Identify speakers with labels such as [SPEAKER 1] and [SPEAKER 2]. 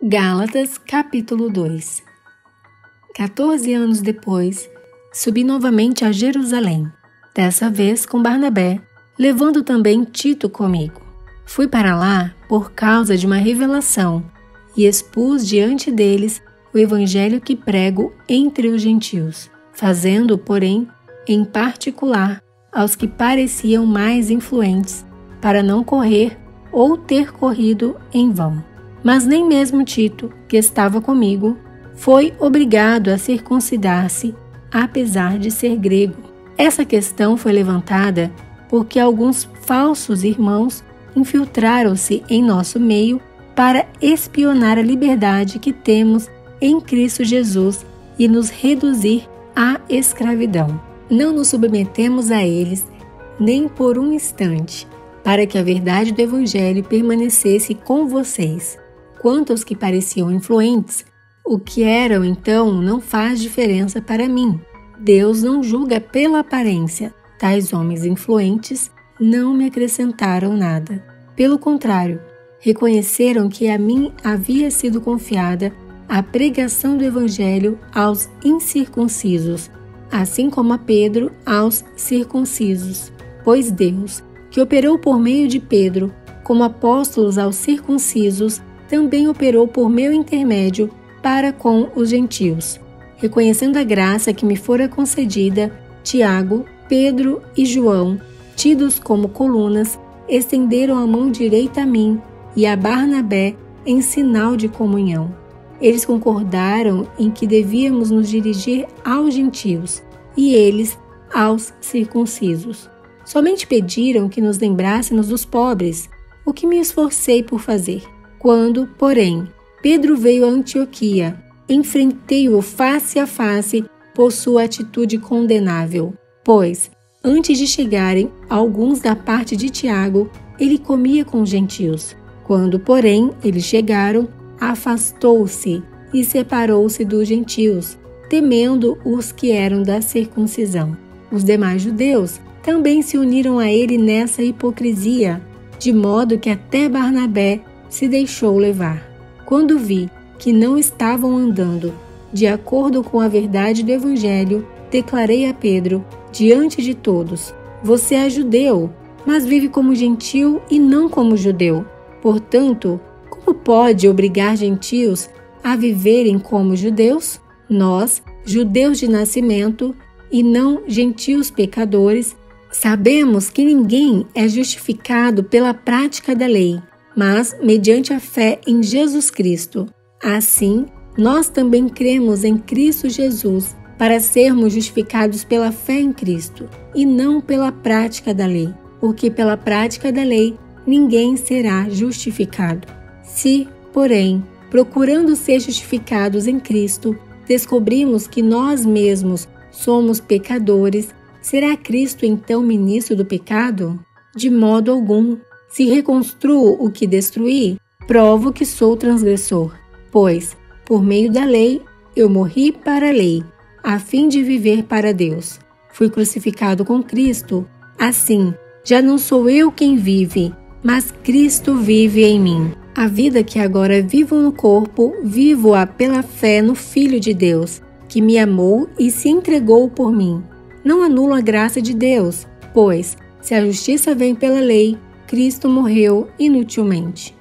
[SPEAKER 1] Gálatas, capítulo 2. 14 anos depois, subi novamente a Jerusalém, dessa vez com Barnabé, levando também Tito comigo. Fui para lá por causa de uma revelação e expus diante deles o evangelho que prego entre os gentios, fazendo, porém, em particular aos que pareciam mais influentes, para não correr ou ter corrido em vão. Mas nem mesmo Tito, que estava comigo, foi obrigado a circuncidar-se, apesar de ser grego. Essa questão foi levantada porque alguns falsos irmãos infiltraram-se em nosso meio para espionar a liberdade que temos em Cristo Jesus e nos reduzir à escravidão. Não nos submetemos a eles nem por um instante, para que a verdade do Evangelho permanecesse com vocês. Quanto aos que pareciam influentes, o que eram então não faz diferença para mim. Deus não julga pela aparência. Tais homens influentes não me acrescentaram nada. Pelo contrário, reconheceram que a mim havia sido confiada a pregação do Evangelho aos incircuncisos, assim como a Pedro aos circuncisos. Pois Deus, que operou por meio de Pedro, como apóstolos aos circuncisos, também operou por meu intermédio para com os gentios. Reconhecendo a graça que me fora concedida, Tiago, Pedro e João, tidos como colunas, estenderam a mão direita a mim e a Barnabé em sinal de comunhão. Eles concordaram em que devíamos nos dirigir aos gentios e eles aos circuncisos. Somente pediram que nos lembrássemos dos pobres, o que me esforcei por fazer. Quando, porém, Pedro veio a Antioquia, enfrentei-o face a face por sua atitude condenável. Pois, antes de chegarem alguns da parte de Tiago, ele comia com os gentios. Quando, porém, eles chegaram, afastou-se e separou-se dos gentios, temendo os que eram da circuncisão. Os demais judeus também se uniram a ele nessa hipocrisia, de modo que até Barnabé se deixou levar. Quando vi que não estavam andando de acordo com a verdade do Evangelho, declarei a Pedro, diante de todos: você é judeu, mas vive como gentil e não como judeu. Portanto, como pode obrigar gentios a viverem como judeus? Nós, judeus de nascimento e não gentios pecadores, sabemos que ninguém é justificado pela prática da lei, mas mediante a fé em Jesus Cristo. Assim, nós também cremos em Cristo Jesus para sermos justificados pela fé em Cristo e não pela prática da lei, porque pela prática da lei ninguém será justificado. Se, porém, procurando ser justificados em Cristo, descobrimos que nós mesmos somos pecadores, será Cristo então ministro do pecado? De modo algum. Se reconstruo o que destruí, provo que sou transgressor. Pois, por meio da lei, eu morri para a lei, a fim de viver para Deus. Fui crucificado com Cristo. Assim, já não sou eu quem vive, mas Cristo vive em mim. A vida que agora vivo no corpo, vivo-a pela fé no Filho de Deus, que me amou e se entregou por mim. Não anulo a graça de Deus, pois, se a justiça vem pela lei, Cristo morreu inutilmente.